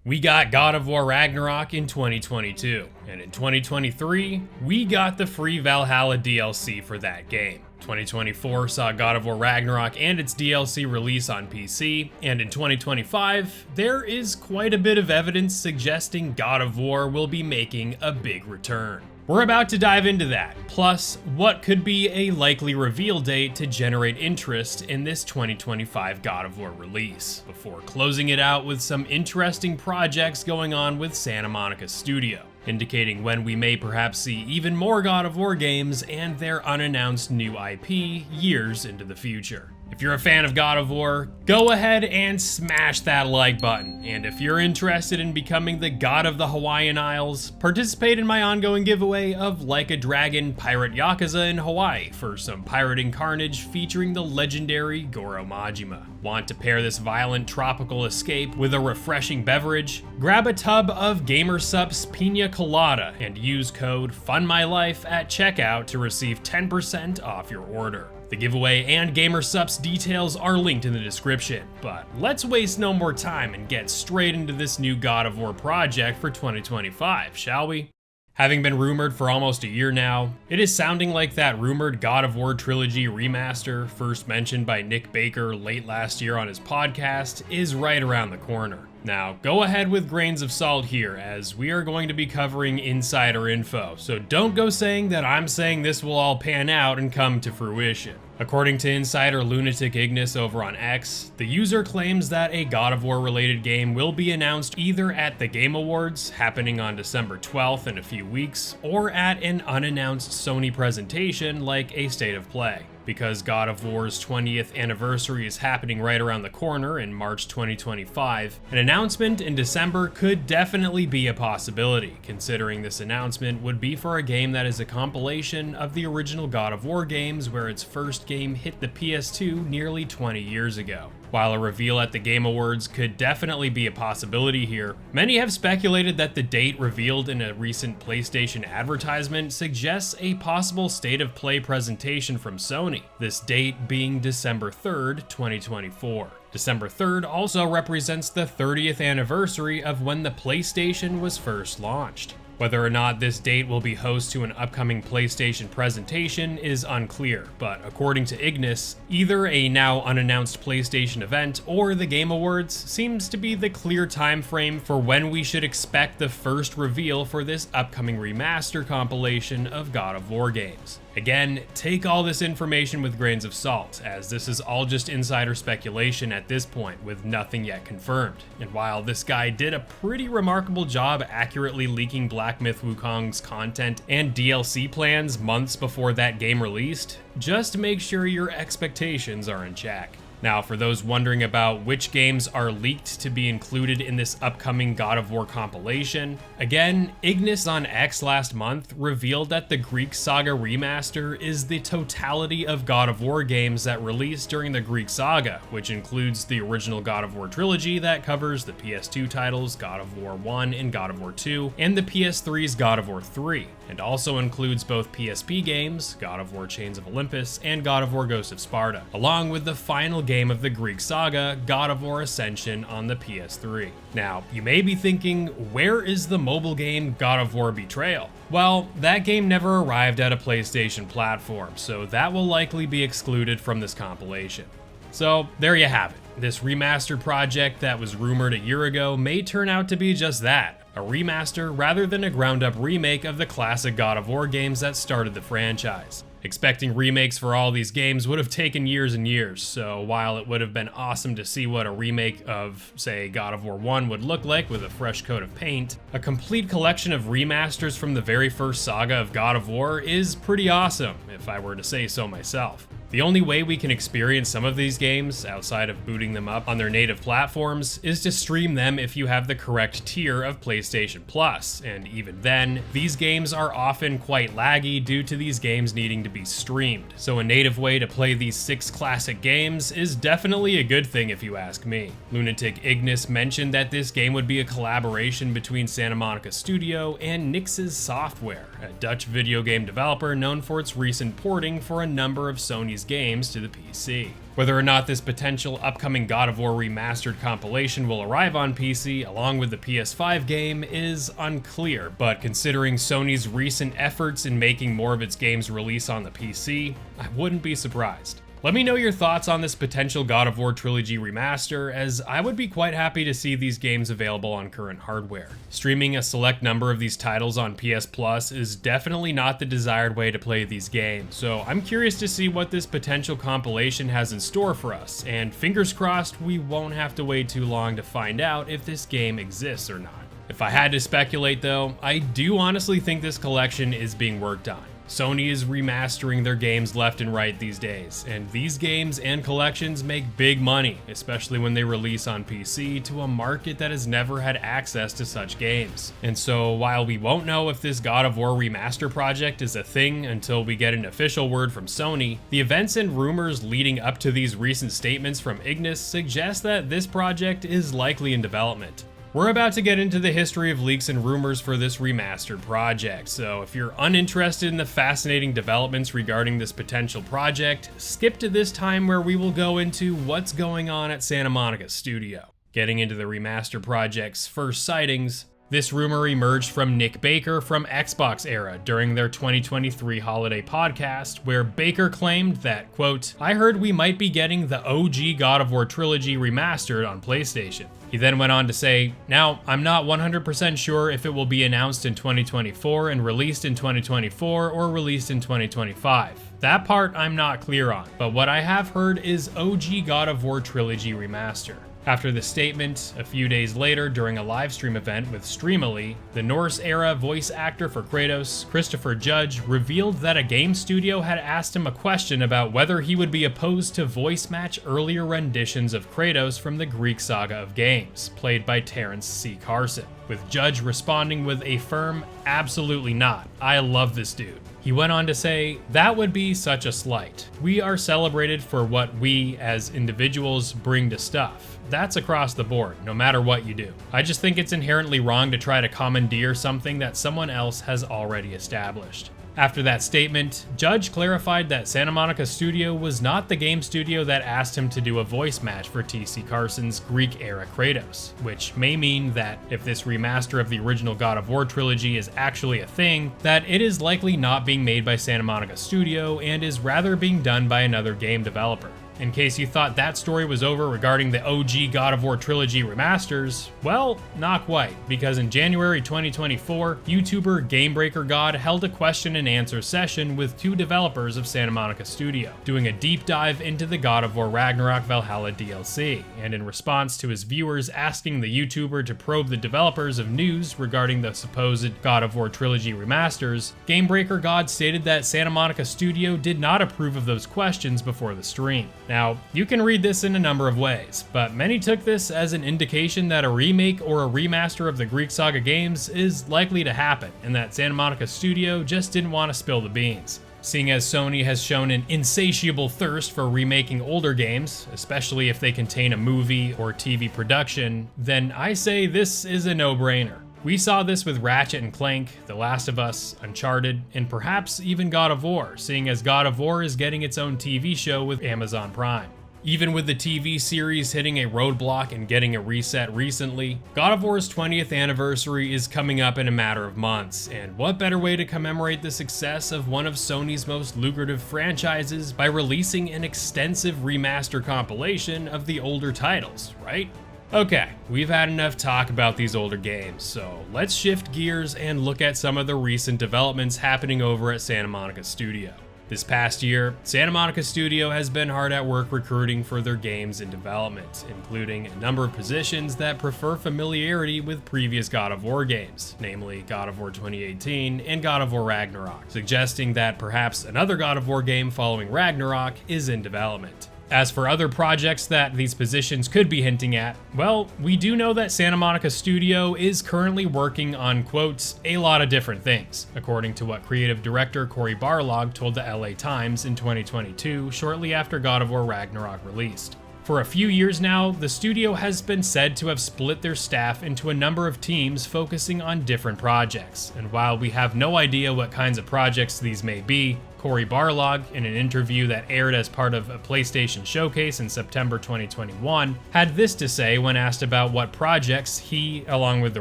We got God of War Ragnarok in 2022, and in 2023, we got the free Valhalla DLC for that game. 2024 saw God of War Ragnarok and its DLC release on PC, and in 2025, there is quite a bit of evidence suggesting God of War will be making a big return. We're about to dive into that, plus what could be a likely reveal date to generate interest in this 2025 God of War release, before closing it out with some interesting projects going on with Santa Monica Studio, indicating when we may perhaps see even more God of War games and their unannounced new IP years into the future. If you're a fan of God of War, go ahead and smash that like button. And if you're interested in becoming the God of the Hawaiian Isles, participate in my ongoing giveaway of Like a Dragon Pirate Yakuza in Hawaii for some pirating carnage featuring the legendary Goro Majima. Want to pair this violent tropical escape with a refreshing beverage? Grab a tub of Gamer Supps Pina Colada and use code FUNMYLIFE at checkout to receive 10% off your order. The giveaway and Gamer Supps details are linked in the description, but let's waste no more time and get straight into this new God of War project for 2025, shall we? Having been rumored for almost a year now, it is sounding like that rumored God of War trilogy remaster, first mentioned by Nick Baker late last year on his podcast, is right around the corner. Now, go ahead with grains of salt here, as we are going to be covering insider info, so don't go saying that I'm saying this will all pan out and come to fruition. According to insider Lunatic Ignis over on X, the user claims that a God of War related game will be announced either at the Game Awards, happening on December 12th in a few weeks, or at an unannounced Sony presentation like a State of Play. Because God of War's 20th anniversary is happening right around the corner in March 2025, an announcement in December could definitely be a possibility, considering this announcement would be for a game that is a compilation of the original God of War games where its first game hit the PS2 nearly 20 years ago. While a reveal at the Game Awards could definitely be a possibility here, many have speculated that the date revealed in a recent PlayStation advertisement suggests a possible State of Play presentation from Sony, this date being December 3rd, 2024. December 3rd also represents the 30th anniversary of when the PlayStation was first launched. Whether or not this date will be host to an upcoming PlayStation presentation is unclear, but according to Ignis, either a now unannounced PlayStation event or the Game Awards seems to be the clear time frame for when we should expect the first reveal for this upcoming remaster compilation of God of War games. Again, take all this information with grains of salt, as this is all just insider speculation at this point with nothing yet confirmed. And while this guy did a pretty remarkable job accurately leaking Black Myth Wukong's content and DLC plans months before that game released, just make sure your expectations are in check. Now, for those wondering about which games are leaked to be included in this upcoming God of War compilation, again, Ignis on X last month revealed that the Greek Saga remaster is the totality of God of War games that released during the Greek Saga, which includes the original God of War trilogy that covers the PS2 titles God of War 1 and God of War 2, and the PS3's God of War 3, and also includes both PSP games, God of War Chains of Olympus, and God of War Ghost of Sparta, along with the final game of the Greek Saga, God of War Ascension on the PS3. Now, you may be thinking, where is the mobile game God of War Betrayal? Well, that game never arrived at a PlayStation platform, so that will likely be excluded from this compilation. So, there you have it. This remastered project that was rumored a year ago may turn out to be just that, a remaster rather than a ground-up remake of the classic God of War games that started the franchise. Expecting remakes for all these games would have taken years and years, so while it would have been awesome to see what a remake of, say, God of War 1 would look like with a fresh coat of paint, a complete collection of remasters from the very first saga of God of War is pretty awesome, if I were to say so myself. The only way we can experience some of these games, outside of booting them up on their native platforms, is to stream them if you have the correct tier of PlayStation Plus, and even then, these games are often quite laggy due to these games needing to be streamed, so a native way to play these 6 classic games is definitely a good thing if you ask me. Lunatic Ignis mentioned that this game would be a collaboration between Santa Monica Studio and Nix's Software, a Dutch video game developer known for its recent porting for a number of Sony's these games to the PC. Whether or not this potential upcoming God of War remastered compilation will arrive on PC along with the PS5 game is unclear, but considering Sony's recent efforts in making more of its games release on the PC, I wouldn't be surprised. Let me know your thoughts on this potential God of War Trilogy remaster, as I would be quite happy to see these games available on current hardware. Streaming a select number of these titles on PS Plus is definitely not the desired way to play these games, so I'm curious to see what this potential compilation has in store for us, and fingers crossed we won't have to wait too long to find out if this game exists or not. If I had to speculate though, I do honestly think this collection is being worked on. Sony is remastering their games left and right these days, and these games and collections make big money, especially when they release on PC to a market that has never had access to such games. And so while we won't know if this God of War remaster project is a thing until we get an official word from Sony, the events and rumors leading up to these recent statements from Ignis suggest that this project is likely in development. We're about to get into the history of leaks and rumors for this remastered project, so if you're uninterested in the fascinating developments regarding this potential project, skip to this time where we will go into what's going on at Santa Monica Studio. Getting into the remaster project's first sightings, this rumor emerged from Nick Baker from Xbox Era during their 2023 holiday podcast, where Baker claimed that, quote, "I heard we might be getting the OG God of War trilogy remastered on PlayStation." He then went on to say, "Now, I'm not 100% sure if it will be announced in 2024 and released in 2024 or released in 2025. That part I'm not clear on, but what I have heard is OG God of War trilogy remaster." After the statement, a few days later during a livestream event with Streamily, the Norse-era voice actor for Kratos, Christopher Judge, revealed that a game studio had asked him a question about whether he would be opposed to voice match earlier renditions of Kratos from the Greek saga of games, played by Terrence C. Carson, with Judge responding with a firm, "Absolutely not. I love this dude." He went on to say, "That would be such a slight. We are celebrated for what we, as individuals, bring to stuff. That's across the board, no matter what you do. I just think it's inherently wrong to try to commandeer something that someone else has already established." After that statement, Judge clarified that Santa Monica Studio was not the game studio that asked him to do a voice match for T.C. Carson's Greek-era Kratos, which may mean that if this remaster of the original God of War trilogy is actually a thing, that it is likely not being made by Santa Monica Studio and is rather being done by another game developer. In case you thought that story was over regarding the OG God of War trilogy remasters, well, not quite, because in January 2024, YouTuber GameBreakerGod held a question and answer session with two developers of Santa Monica Studio, doing a deep dive into the God of War Ragnarok Valhalla DLC, and in response to his viewers asking the YouTuber to probe the developers of news regarding the supposed God of War trilogy remasters, GameBreakerGod stated that Santa Monica Studio did not approve of those questions before the stream. Now, you can read this in a number of ways, but many took this as an indication that a remake or a remaster of the Greek Saga games is likely to happen, and that Santa Monica Studio just didn't want to spill the beans. Seeing as Sony has shown an insatiable thirst for remaking older games, especially if they contain a movie or TV production, then I say this is a no-brainer. We saw this with Ratchet & Clank, The Last of Us, Uncharted, and perhaps even God of War, seeing as God of War is getting its own TV show with Amazon Prime. Even with the TV series hitting a roadblock and getting a reset recently, God of War's 20th anniversary is coming up in a matter of months, and what better way to commemorate the success of one of Sony's most lucrative franchises by releasing an extensive remaster compilation of the older titles, right? Okay, we've had enough talk about these older games, so let's shift gears and look at some of the recent developments happening over at Santa Monica Studio. This past year, Santa Monica Studio has been hard at work recruiting for their games in development, including a number of positions that prefer familiarity with previous God of War games, namely God of War 2018 and God of War Ragnarok, suggesting that perhaps another God of War game following Ragnarok is in development. As for other projects that these positions could be hinting at, well, we do know that Santa Monica Studio is currently working on, quote, a lot of different things, according to what creative director Cory Barlog told the LA Times in 2022, shortly after God of War Ragnarok released. For a few years now, the studio has been said to have split their staff into a number of teams focusing on different projects, and while we have no idea what kinds of projects these may be, Cory Barlog, in an interview that aired as part of a PlayStation showcase in September 2021, had this to say when asked about what projects he, along with the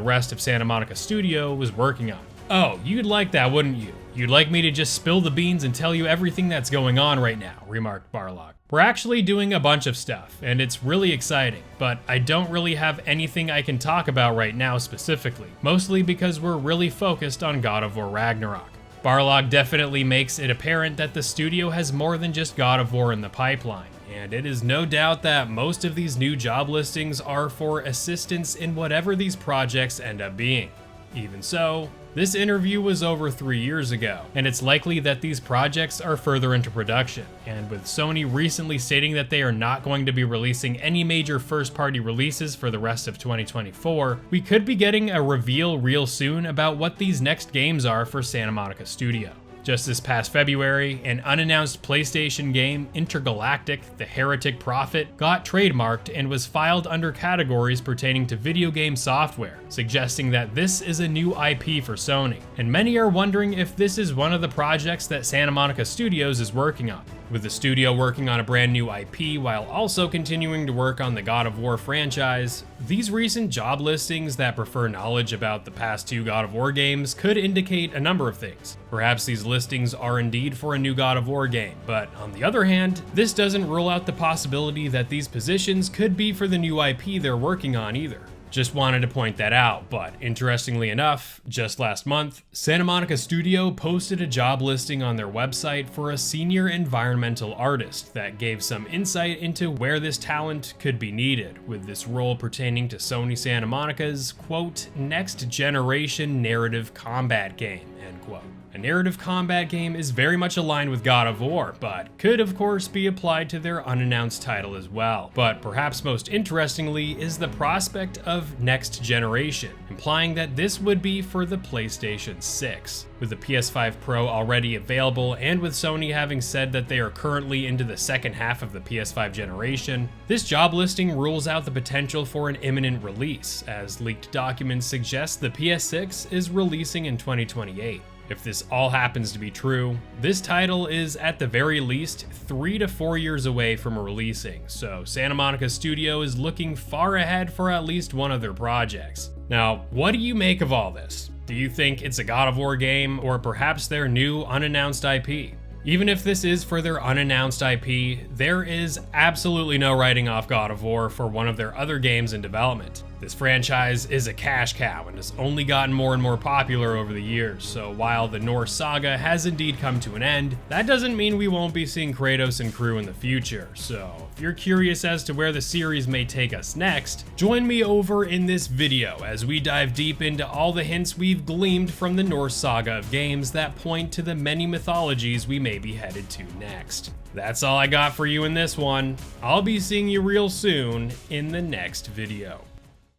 rest of Santa Monica Studio, was working on. "Oh, you'd like that, wouldn't you? You'd like me to just spill the beans and tell you everything that's going on right now," remarked Barlog. "We're actually doing a bunch of stuff, and it's really exciting, but I don't really have anything I can talk about right now specifically, mostly because we're really focused on God of War Ragnarok." Barlog definitely makes it apparent that the studio has more than just God of War in the pipeline, and it is no doubt that most of these new job listings are for assistance in whatever these projects end up being. Even so, this interview was over 3 years ago, and it's likely that these projects are further into production, and with Sony recently stating that they are not going to be releasing any major first-party releases for the rest of 2024, we could be getting a reveal real soon about what these next games are for Santa Monica Studio. Just this past February, an unannounced PlayStation game, Intergalactic: The Heretic Prophet, got trademarked and was filed under categories pertaining to video game software, suggesting that this is a new IP for Sony. And many are wondering if this is one of the projects that Santa Monica Studios is working on. With the studio working on a brand new IP while also continuing to work on the God of War franchise, these recent job listings that prefer knowledge about the past 2 God of War games could indicate a number of things. Perhaps these listings are indeed for a new God of War game, but on the other hand, this doesn't rule out the possibility that these positions could be for the new IP they're working on either. Just wanted to point that out, but interestingly enough, just last month, Santa Monica Studio posted a job listing on their website for a senior environmental artist that gave some insight into where this talent could be needed, with this role pertaining to Sony Santa Monica's, quote, next generation narrative combat game, end quote. A narrative combat game is very much aligned with God of War, but could of course be applied to their unannounced title as well. But perhaps most interestingly is the prospect of next generation, implying that this would be for the PlayStation 6. With the PS5 Pro already available, and with Sony having said that they are currently into the second half of the PS5 generation, this job listing rules out the potential for an imminent release, as leaked documents suggest the PS6 is releasing in 2028. If this all happens to be true, this title is at the very least 3 to 4 years away from releasing, so Santa Monica Studio is looking far ahead for at least one of their projects. Now, what do you make of all this? Do you think it's a God of War game, or perhaps their new unannounced IP? Even if this is for their unannounced IP, there is absolutely no writing off God of War for one of their other games in development. This franchise is a cash cow and has only gotten more and more popular over the years, so while the Norse saga has indeed come to an end, that doesn't mean we won't be seeing Kratos and crew in the future. So if you're curious as to where the series may take us next, join me over in this video as we dive deep into all the hints we've gleaned from the Norse saga of games that point to the many mythologies we may be headed to next. That's all I got for you in this one. I'll be seeing you real soon in the next video.